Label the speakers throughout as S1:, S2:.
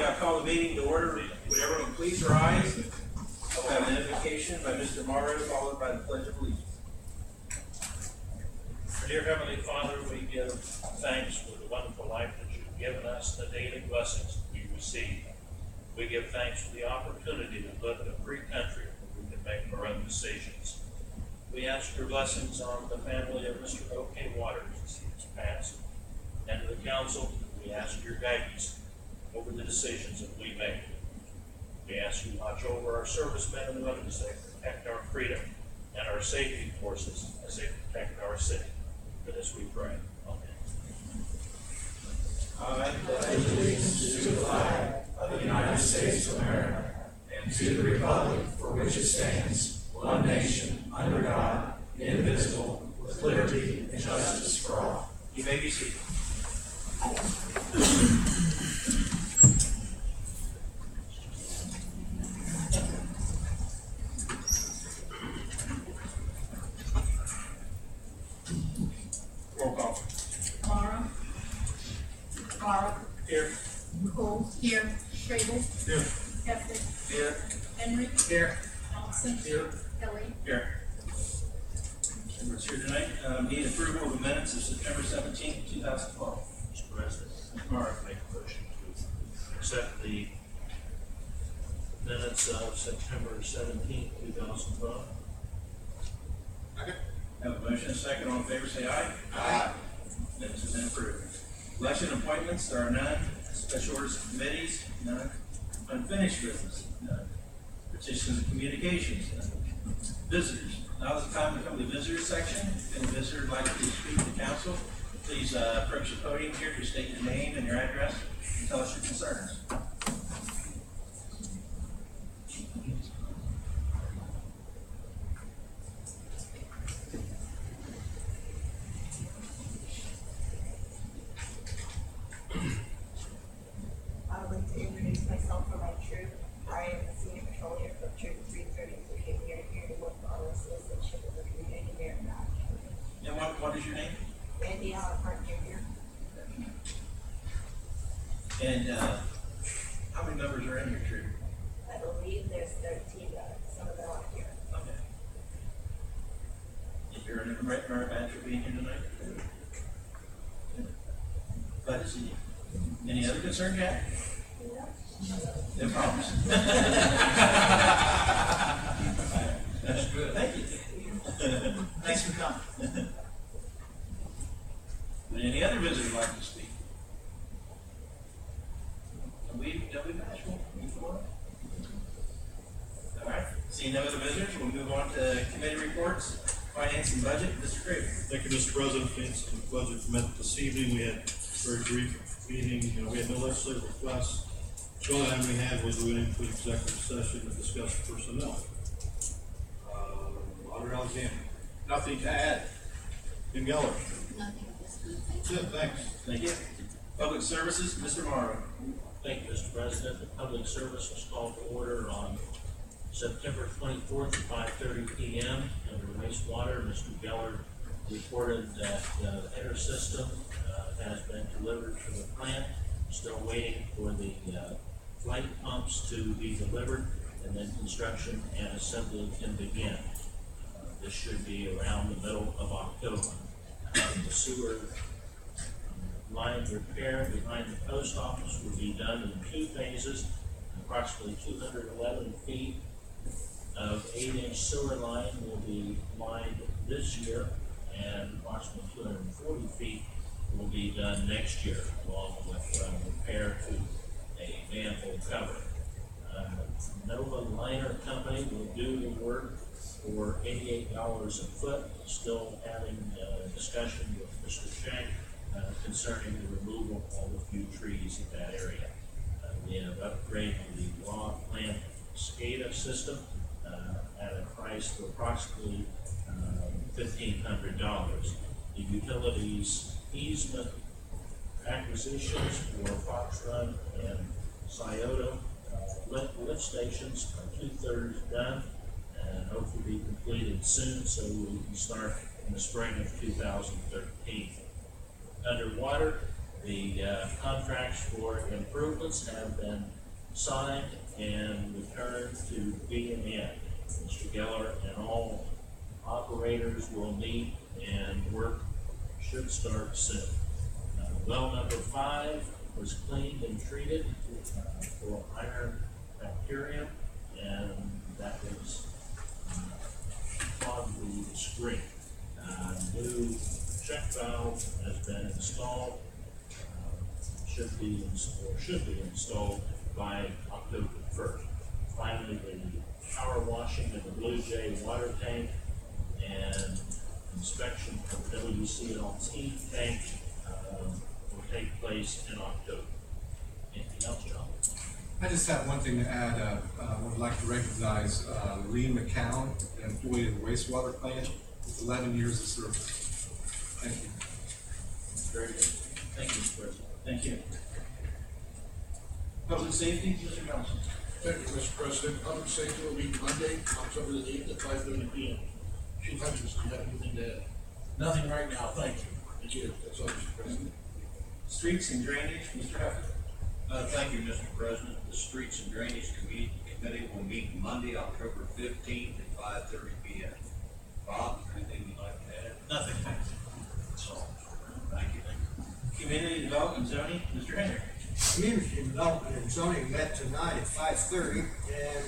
S1: Okay, I'll call the meeting to order. Would everyone please rise? I'll have an invocation by Mr. Morrow, followed by the Pledge of Allegiance.
S2: Dear Heavenly Father, we give thanks for the wonderful life that you've given us, the daily blessings that we receive. We give thanks for the opportunity to live in a free country where we can make our own decisions. We ask your blessings on the family of Mr. O.K. Waters as he has passed. And to the council, we ask your guidance over the decisions that we make. We ask you to watch over our servicemen and women as they protect our freedom and our safety forces as they protect our city. For this we pray. Amen.
S1: I pledge allegiance to the flag of the United States of America and to the republic for which it stands, one nation, under God, indivisible, with liberty and justice for all. You may be seated. Roll call.
S3: Morrow.
S1: Here.
S3: Cole. Here. Schrader.
S1: Here.
S3: Heflin.
S1: Here.
S3: Henry.
S1: Here.
S3: Thompson.
S1: Here.
S3: Kelly.
S1: Here. We're here tonight. Need approval of the minutes of September 17th, 2012.
S2: Mr. President,
S1: Mr. Morrow.
S2: I make a motion to accept the minutes of September 17th, 2012.
S1: Have a motion, a second. All in favor, say aye. Aye. Minutes have been approved. Election appointments, there are none. Special orders of committees, none. Unfinished business, none. Petitions and communications, none. Visitors. Now is the time to come to the visitors section. If any visitor would like to speak to council, please approach the podium here to state your name and your address and tell us your concerns.
S4: I would like to introduce myself and my troop. I am the senior patrolman for Troop 333, and we are here to work on the citizenship of the community here in Madison County.
S1: And what is your name?
S4: Randy Allenhart Jr.
S1: And how many members are in your troop?
S4: I believe there's 13, some of them are here.
S1: Okay. If you're in a great badge for being here tonight. Glad to see you. Any other concern, Jack? No problems. That's good. Thank you. Thanks for coming. Would any other visitor like to speak? Don't be bashful. All right. Seeing no other visitors, we'll move on to committee reports, finance and budget. Mr. Craig.
S5: Thank you, Mr. President. Finance and Budget met this evening. We had a very brief meeting. We had no legislative requests. The only item we had was we went into executive session to discuss personnel. Auditor Alexander.
S6: Nothing to add.
S5: Jim Geller.
S3: Nothing at this time.
S5: That's it. Thanks.
S1: Thank you. Public services, Mr. Morrow.
S2: Thank you, Mr. President. The public service was called to order on September 24th at 5:30 p.m. Under wastewater, Mr. Geller reported that the header system has been delivered to the plant. Still waiting for the flight pumps to be delivered, and then construction and assembly can begin. This should be around the middle of October. The sewer line repair behind the post office will be done in 2 phases. Approximately 211 feet of 8-inch sewer line will be lined this year, and approximately 240 feet will be done next year, along with repair to a manhole cover. Nova Liner Company will do the work for $88 a foot. Still having a discussion with Mr. Shank concerning the removal of a few trees in that area. We have upgraded the raw plant SCADA system at a price of approximately $1,500. The utilities easement acquisitions for Fox Run and Scioto lift stations are 2/3 done and hopefully be completed soon, so we can start in the spring of 2013. Underwater, The contracts for improvements have been signed and returned to B&M. Mr. Geller and all operators will meet and work should start soon. Well number 5 was cleaned and treated for iron bacteria, and that was on the screen. New check valve has been installed, should be installed by October 1st. Finally, the power washing of the Blue Jay water tank and inspection of WCLT tank will take place in October. Anything else, John?
S6: I just have one thing to add. Would like to recognize Lee McCown, an employee of the wastewater plant, with 11 years of service. Thank you.
S2: Very good. Thank you, Mr. President.
S1: Thank you. Public safety, Mr. Johnson.
S7: Thank you, Mr. President. Public safety will meet Monday, October the 8th at 5:30 p.m. Chief Hutchins, do you have anything to add?
S8: Nothing right now, thank you.
S7: Thank you. That's all, Mr. President.
S1: Streets and drainage, Mr. Hufford.
S8: Thank you, Mr. President. The Streets and Drainage Committee will meet Monday, October 15th at 5:30 p.m. Bob, anything you'd like to add?
S1: Nothing.
S8: That's all. Thank you.
S1: Community development zoning, Mr. Henry.
S9: Community Development and Zoning met tonight at 5:30, and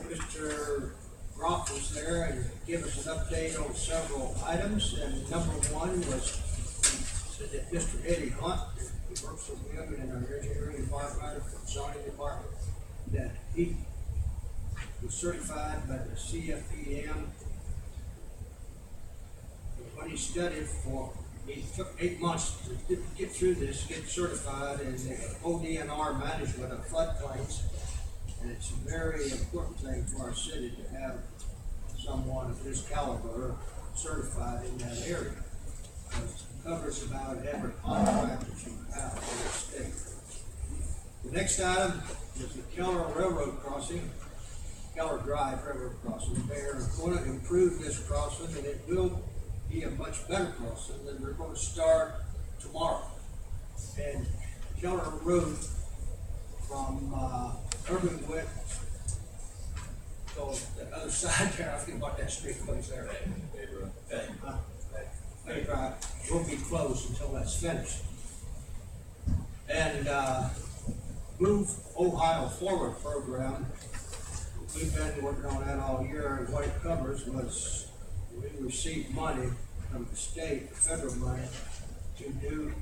S9: Mr. Groff was there and gave us an update on several items, and number 1 was that Mr. Eddie Hunt, who works with him in our engineering department, zoning department, that he was certified by the CFEM. When he studied he took 8 months to get through this, get certified in the ODNR management of floodplains. And it's a very important thing for our city to have someone of this caliber certified in that area. It covers about every contract that you have in the state. The next item is the Keller Railroad crossing, Keller Drive Railroad crossing. They're going to improve this crossing, and it will be a much better crossing than they're going to start tomorrow. And Keller Road from Irvingwood, so the other side there, I forget what that street was there. Bay Drive will be closed until that's finished. And Move Ohio Forward program, we've been working on that all year, and what it covers was we received money from the state, federal money, to do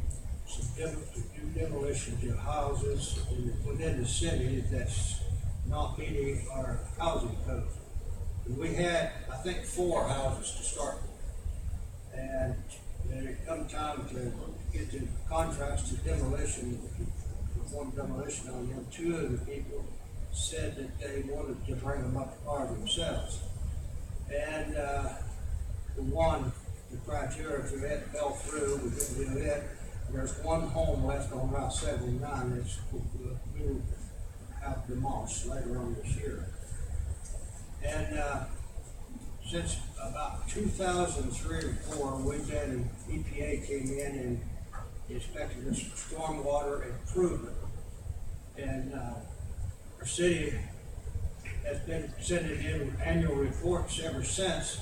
S9: demolition to houses within the city that's not meeting our housing code. And we had, I think, 4 houses to start with. And then it come time to get the contracts to demolition, perform demolition on them. 2 of the people said that they wanted to bring them up to par themselves. And the criteria for that fell through, we didn't do it. There's 1 home left on Route 79 that's we'll have demolished later on this year. And since about 2003 or 4, we've been, EPA came in and inspected this stormwater improvement. And our city has been sending in annual reports ever since,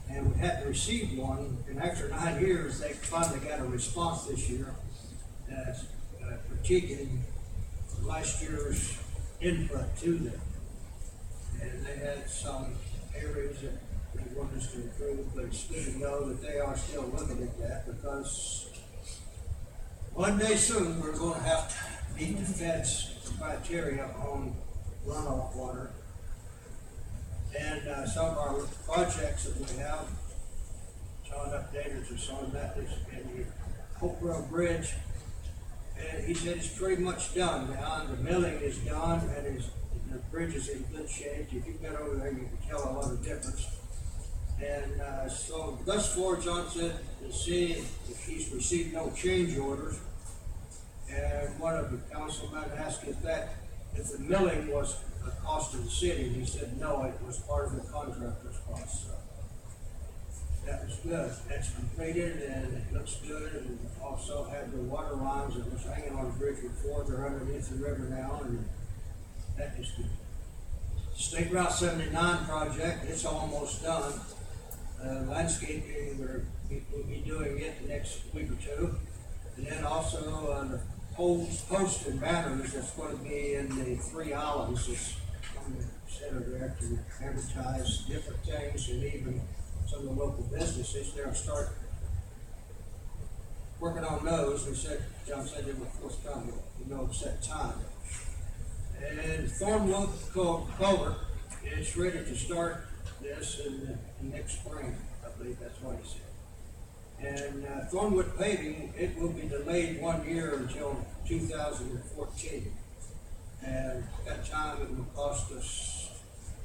S9: and we hadn't received one. And after 9 years, they finally got a response this year, critiquing last year's input to them. And they had some areas that they wanted us to improve, but it's good to know that they are still looking at that, because one day soon we're going to have to meet the feds criteria on runoff water. And some of our projects that we have, John updated us on that, is in the Hope Road Bridge. And he said it's pretty much done now, and the milling is done, and the bridge is in good shape. If you've been over there, you can tell a lot of difference. And so thus far, John said, to see if he's received no change orders. And one of the councilmen asked if the milling was a cost of the city, and he said no, it was part of the contractor's cost. So that was good. That's completed and it looks good, and also had the water lines that was hanging on the bridge before, they're underneath the river now, and that is good. State Route 79 project, it's almost done. Landscaping, we'll be doing it the next week or two. And then also, the posts and banners that's going to be in the 3 islands, is on the center there to advertise different things, and even some of the local businesses. They'll start working on those. John said they were forthcoming, set time. And Thornwood Culvert is ready to start this in next spring, I believe that's what he said. And Thornwood paving, it will be delayed 1 year until 2014. And at that time, it will cost us,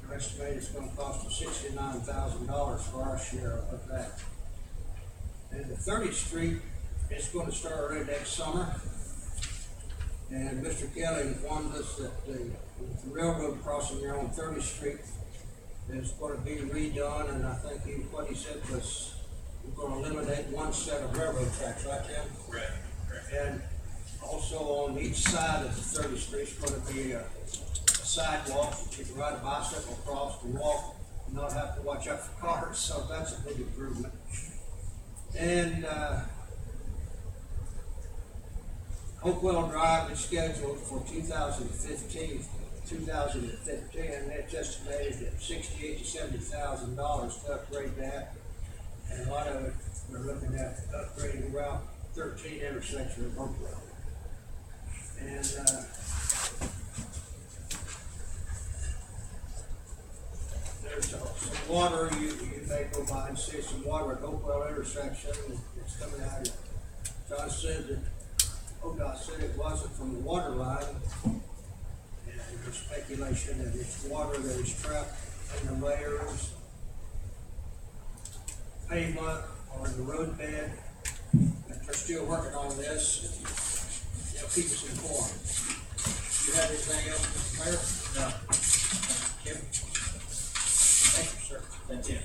S9: I estimate it's going to cost us $69,000 for our share of that. And the 30th Street is going to start already next summer. And Mr. Kelly informed us that the railroad crossing there on 30th Street is going to be redone, and I think what he said was we're going to eliminate 1 set of railroad tracks, right, Tim?
S1: Right.
S9: And also on each side of the 30th Street is going to be a sidewalk that you can ride a bicycle across and walk and not have to watch out for cars, so that's a big improvement. And Hopewell Drive is scheduled for 2015, and it's estimated at $68,000 to $70,000 to upgrade that. And a lot of it, we're looking at upgrading Route 13 intersection of Hopewell. And there's some water, you may go by and see some water at Hopewell intersection. It's coming out of, John said that ODOT said it wasn't from the water line, and there's speculation that it's water that is trapped in the layers, pavement, or in the roadbed. But they're still working on this. They'll keep us informed. You have anything else, Mr. Mayor?
S1: No.
S9: Kim? Thank you, sir.
S1: That's it.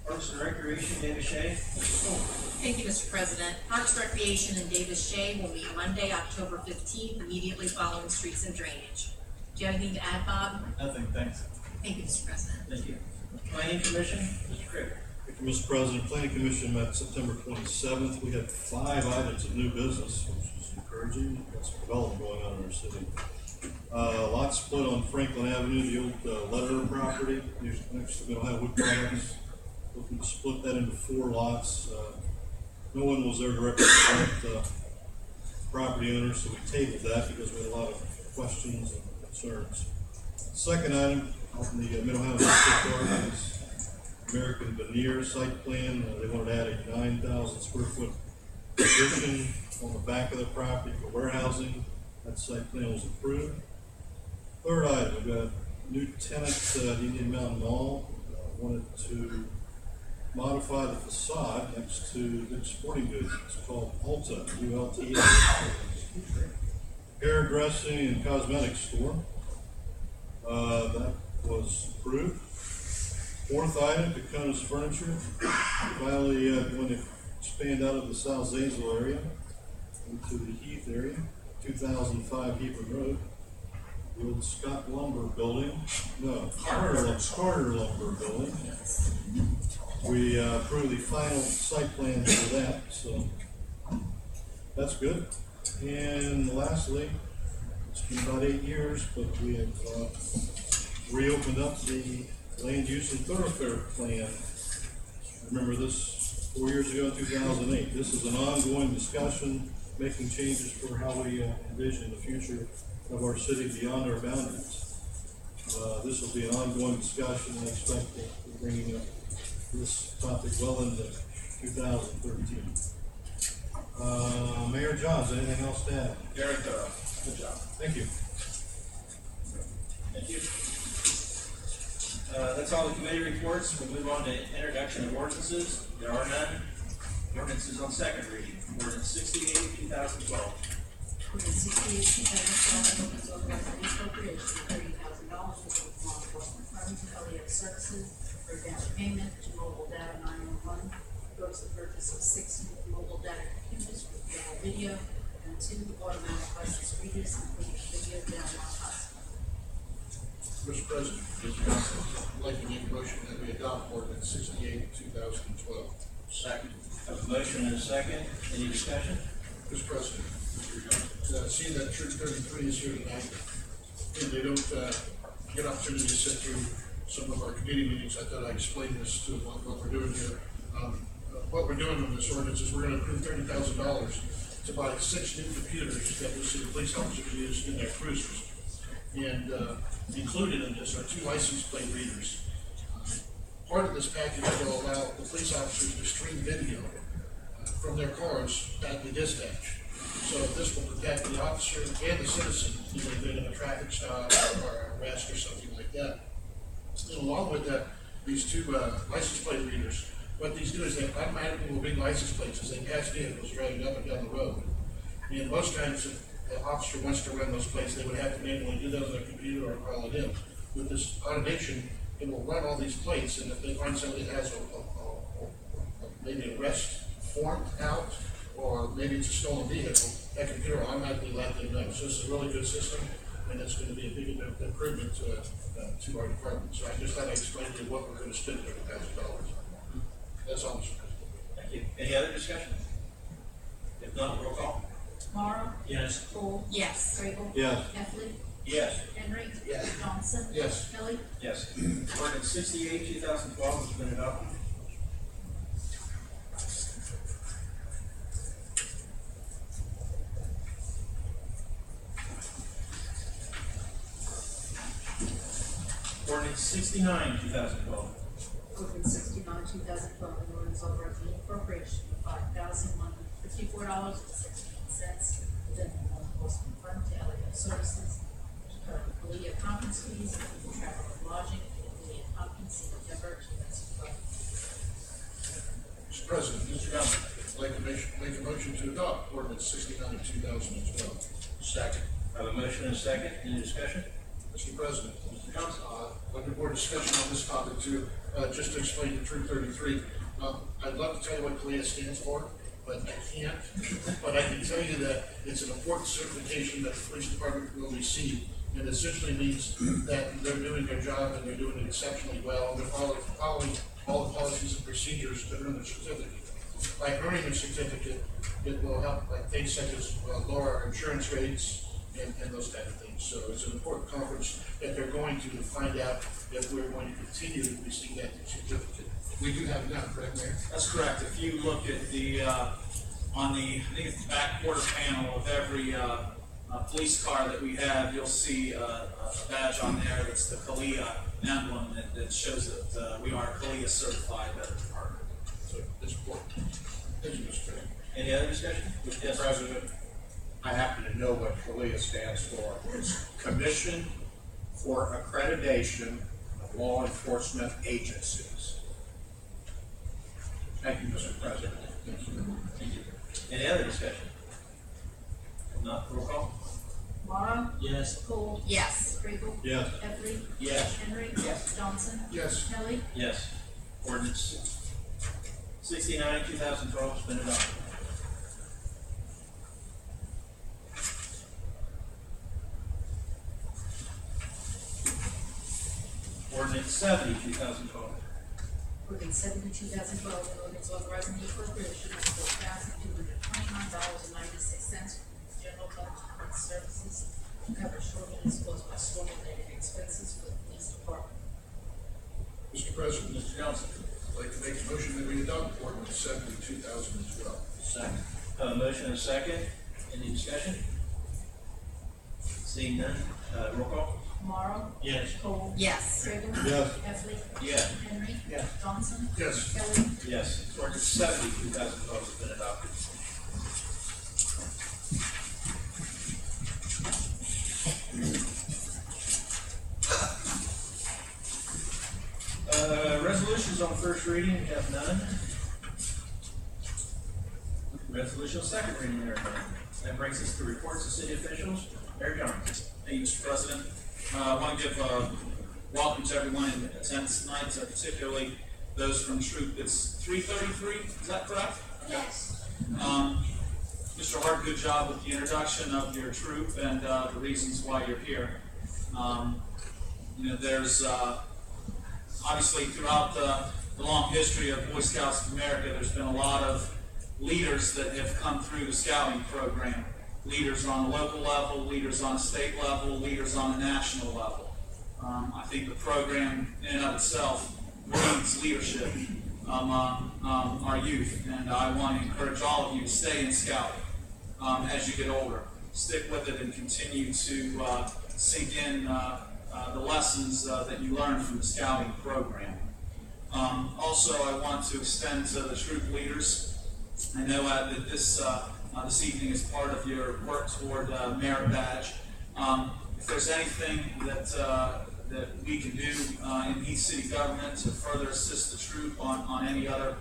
S1: Parks and Recreation, David Shea.
S3: Thank you, Mr. President. Parks, Recreation, and Davis Shea will meet Monday, October 15th, immediately following Streets and Drainage. Do you have anything to add, Bob?
S1: Nothing, thanks.
S3: Thank you, Mr. President.
S1: Thank you. Planning Commission, Mr. Critter.
S5: Thank you, Mr. President. Planning Commission met September 27th. We had 5 items of new business, which is encouraging. Got some development going on in our city. Lot split on Franklin Avenue, the old Lederer property, next to Middle Ohio Wood Products. Looking to split that into 4 lots. No one was there to represent property owners, so we tabled that because we had a lot of questions and concerns. Second item on the Middle Ohio District Park is American Veneer site plan. They wanted to add a 9,000 square foot addition on the back of the property for warehousing. That site plan was approved. Third item, we've got a new tenant, Indian Mountain Mall, wanted to modify the facade next to the sporting goods. It's called Ulta, ULTA. Hairdressing and cosmetics store. That was approved. Fourth item, Dakota's Furniture. Finally, going to expand out of the South Zanesville area into the Heath area, 2005 Heath Road. The old Scott Lumber Building. No, Carter Lumber Building. We approved the final site plan for that, so that's good. And lastly, it's been about 8 years, but we have reopened up the land use and thoroughfare plan. Remember this 4 years ago, 2008. This is an ongoing discussion, making changes for how we envision the future of our city beyond our boundaries. This will be an ongoing discussion, and I expect that we're bringing up this topic well into 2013. Mayor Johns, anything else to add?
S1: Very thorough. Good job.
S5: Thank you.
S1: Thank you. That's all the committee reports. We'll move on to introduction of ordinances. There are none. Ordinances on second reading. Ordinance 68, 2012.
S3: Ordinance 68, 2012, ordinance authorizing appropriation of $30,000 for both law enforcement firms and affiliate services
S10: for down payment to Mobile Data 911. Towards the purchase of 6 new mobile data computers with mobile video and 2 automatic license readers, including video download hotspot.
S7: Mr. President, I'd like to make a motion that we adopt ordinance 68, 2012.
S8: Second.
S1: Have a motion and a second. Any discussion?
S7: Mr. President, seeing that Troop 33 is here tonight, and they don't get opportunity to sit through some of our committee meetings, I thought I'd explain this to them, what we're doing here. What we're doing with this ordinance is we're gonna approve $30,000 to buy 6 new computers that we see the police officers use in their cruisers. And included in this are 2 license plate readers. Part of this package will allow the police officers to stream video from their cars back to dispatch. So this will protect the officer and the citizen, either if they're in a traffic stop or arrest or something like that. And along with that, these 2 license plate readers, what these do is they automatically will read license plates as they pass vehicles driving up and down the road. And most times, if the officer wants to run those plates, they would have to manually do that on their computer or call it in. With this automation, it will run all these plates, and if they find somebody that has maybe an arrest warrant out, or maybe it's a stolen vehicle, that computer will automatically let them know. So this is a really good system, and it's going to be a big improvement to our department. So I just thought I'd explain to you what we're going to spend $30,000. That's all, Mr. President.
S1: Thank you. Any other discussion? If not, roll call.
S10: Morrow?
S2: Yes.
S10: Cole?
S3: Yes.
S10: Crable?
S5: Yes.
S10: Heffley?
S1: Yes.
S10: Henry?
S7: Yes.
S10: Johnson?
S7: Yes.
S10: Kelly?
S1: Yes. Ordinance 68, 2012 has been adopted. Ordinance 69, 2012.
S10: Ordinance 69, 2012, an ordinance authorizing appropriation of $5,154.16 within the law enforcement fund to LAO services to cover Kalia conference fees, travel and lodging, and Kalia conference and endeavor to Mexico.
S7: Mr. President, Mr. Johnson, I'd like to make a motion to adopt ordinance 69, 2012.
S8: Second.
S1: I have a motion and a second. Any discussion?
S7: Mr. President,
S1: Mr. Johnson.
S7: under board discussion on this topic too, just to explain to Troop 33, I'd love to tell you what CALEA stands for, but I can't. But I can tell you that it's an important certification that the police department will receive. And essentially means that they're doing their job and they're doing it exceptionally well. They're following all the policies and procedures to earn their certificate. By earning their certificate, it will help like things such as lower our insurance rates and those kind of things. So it's an important conference that they're going to find out if we're going to continue to receive that certificate. We do have it now, correct, Mayor?
S11: That's correct. If you look at the, on the, I think it's the back quarter panel of every police car that we have, you'll see a badge on there that's the CALEA emblem that shows that we are CALEA certified by the department.
S7: So it's important. Thank you, Mr. Chairman.
S1: Any other discussion?
S12: Mr. President, I happen to know what CALEA stands for. It's Commission for Accreditation of Law Enforcement Agencies. Thank you, Mr. President.
S1: Thank you. Any other discussion? If not, roll call.
S10: Morrow?
S2: Yes.
S10: Cole?
S3: Yes.
S10: Crable?
S5: Yes.
S10: Heffley?
S1: Yes.
S10: Henry?
S3: Yes.
S10: Johnson?
S7: Yes.
S10: Kelly?
S1: Yes. Ordinance 69, 2012 has been adopted. Ordinance 70, 2012.
S10: Ordinance 70, 2012, an ordinance authorizing the appropriation of $4,229.96 from the general fund to fund services to cover shortages caused by storm-related expenses for the police department.
S7: Mr. President,
S1: Mr. Johnson.
S7: I'd like to make a motion that we adopt ordinance 70, 2012.
S8: Second.
S1: A motion and a second. Any discussion? Seeing none, roll call.
S10: Morrow?
S2: Yes.
S10: Cole?
S3: Yes.
S10: Crable?
S5: Yes.
S10: Heffley?
S1: Yes.
S10: Henry?
S12: Yes.
S10: Johnson?
S7: Yes.
S10: Kelly?
S1: Yes. Ordinance 70, 2012 has been adopted. Resolutions on first reading, we have none. Resolution on second reading, there are none. That brings us to reports of city officials. Mayor Johnson.
S11: Thank you, Mr. President. I want to give welcome to everyone in attendance tonight, particularly those from Troop. It's 333, is that correct?
S10: Yes.
S11: Mr. Hart, good job with the introduction of your troop and the reasons why you're here. There's obviously throughout the long history of Boy Scouts of America, there's been a lot of leaders that have come through the scouting program. Leaders on a local level, leaders on a state level, leaders on a national level. I think the program in and of itself breeds leadership among our youth, and I want to encourage all of you to stay in scouting as you get older. Stick with it and continue to sink in the lessons that you learn from the scouting program. Also, I want to extend to the troop leaders. I know that this evening is part of your work toward merit badge. If there's anything that we can do in Heath City government to further assist the troop on any other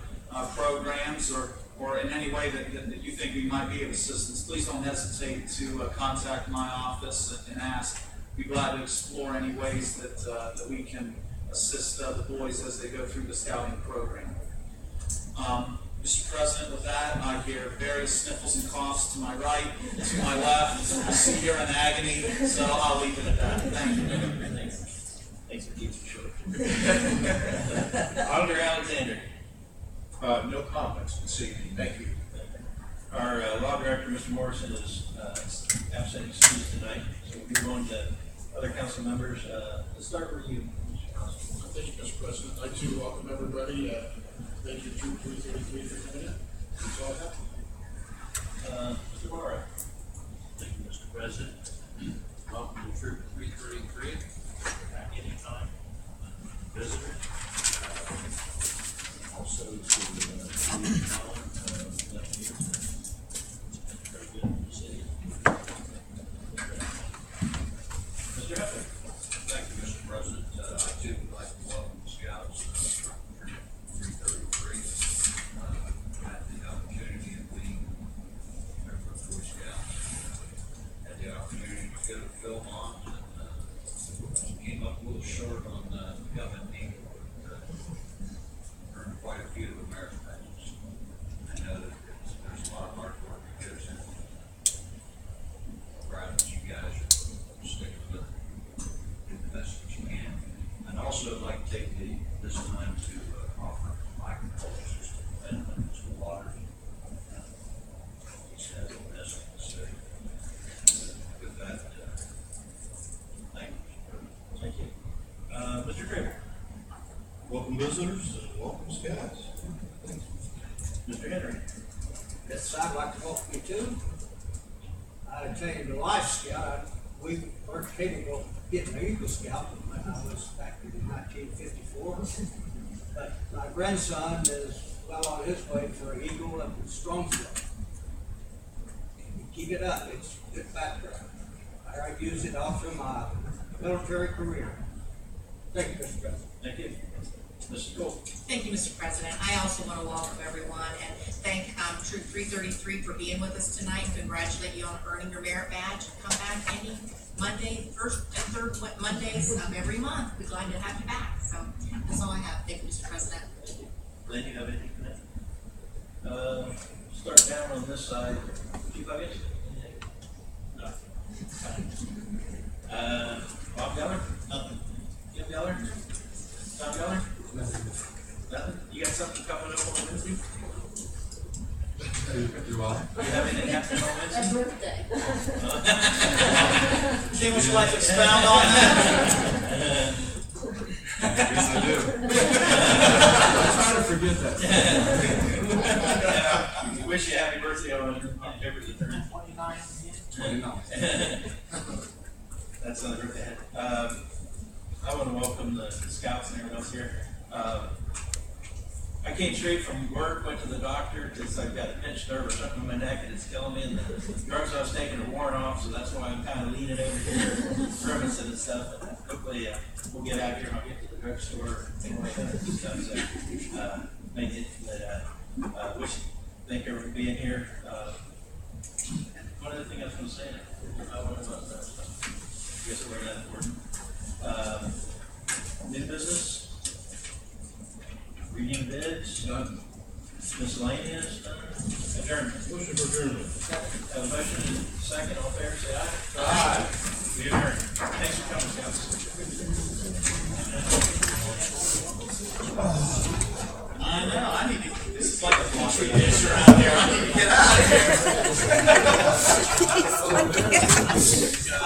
S11: programs or in any way that you think we might be of assistance, please don't hesitate to contact my office and ask. We'd be glad to explore any ways that we can assist the boys as they go through the scouting program. Mr. President, with that, I hear various sniffles and coughs to my right, to my left. I see you're in agony, so I'll leave it at that. Thank you.
S1: Thanks for keeping it short. Auditor Alexander.
S12: No comments this evening, thank you.
S1: Our law director, Mr. Morrison, is absent excused tonight, so we'll move on to other council members. Let's start with you, Mr. Council.
S7: Thank you, Mr. President. I'd like to welcome everybody. Thank you, Troop 333, for coming in. That's all I have.
S1: Mr. Morrow.
S2: Thank you, Mr. President. Welcome to Troop 333. Anytime. Visitor. Also to very good to see you.
S1: Mr. Heffer.
S8: Thank you, Mr. President. I too would like to welcome the scouts to 333. I had the opportunity of being there for Boy Scouts. Had the opportunity to go to Philmont and came up a little short on becoming Eagle, but earned quite a few of the merit badges. I know that there's a lot of hard work that goes into it. Proud that you guys are sticking with it. Do the best that you can. And also I'd like to take this time to offer my condolences to the family of Mr. Waters. He's had a mess in the city. With that, thank you.
S1: Thank you. Mr. Kramer.
S5: Welcome visitors and welcome scouts.
S1: Mr. Henry.
S9: Yes, I'd like to welcome you too. I tell you, the Life Scout, we weren't capable of getting an Eagle Scout when I was back in 1954. But my grandson is well on his way for an Eagle up in Strongsville. Keep it up, it's good background. I use it all through my military career. Thank you, Mr. President.
S1: Thank you. Mrs. Cole.
S3: Thank you, Mr. President. I also want to welcome everyone and thank Troop 333 for being with us tonight and congratulate you on earning your merit badge. Come back any Monday, first and third Mondays of every month. We're glad to have you back. So that's all I have. Thank you, Mr. President.
S1: Lynn, you have anything for that? Start down on this side. Chief Huggins? No. Bob Geller? Nothing. Jim Geller? Tom Geller? Nothing? You got something coming up on Wednesday?
S6: Do I?
S1: You have anything happening on Wednesday?
S10: Birthday.
S11: See, would you like to expound on that?
S6: Yes, I do. I'm trying to forget that.
S1: We wish you a happy birthday on October the 3rd.
S6: 29.
S1: That's another birthday. I want to welcome the scouts and everyone else here. I came straight from work, went to the doctor because I've got a pinched nerve or something in my neck and it's killing me. And the drugs I was taking are worn off, so that's why I'm kind of leaning over here, grimacing and stuff. But hopefully we'll get out here and I'll get to the drugstore and all that stuff. So make it. But thank you for being here. One other thing I was going to say, I guess it wasn't that important. Adjournment.
S5: Motion for adjournment.
S1: Have a motion and second, all in favor, say aye.
S12: Aye.
S1: We adjourn. Thanks for coming, guys.
S11: I know, I need to, this is like a petri dish around here, I need to get out of here.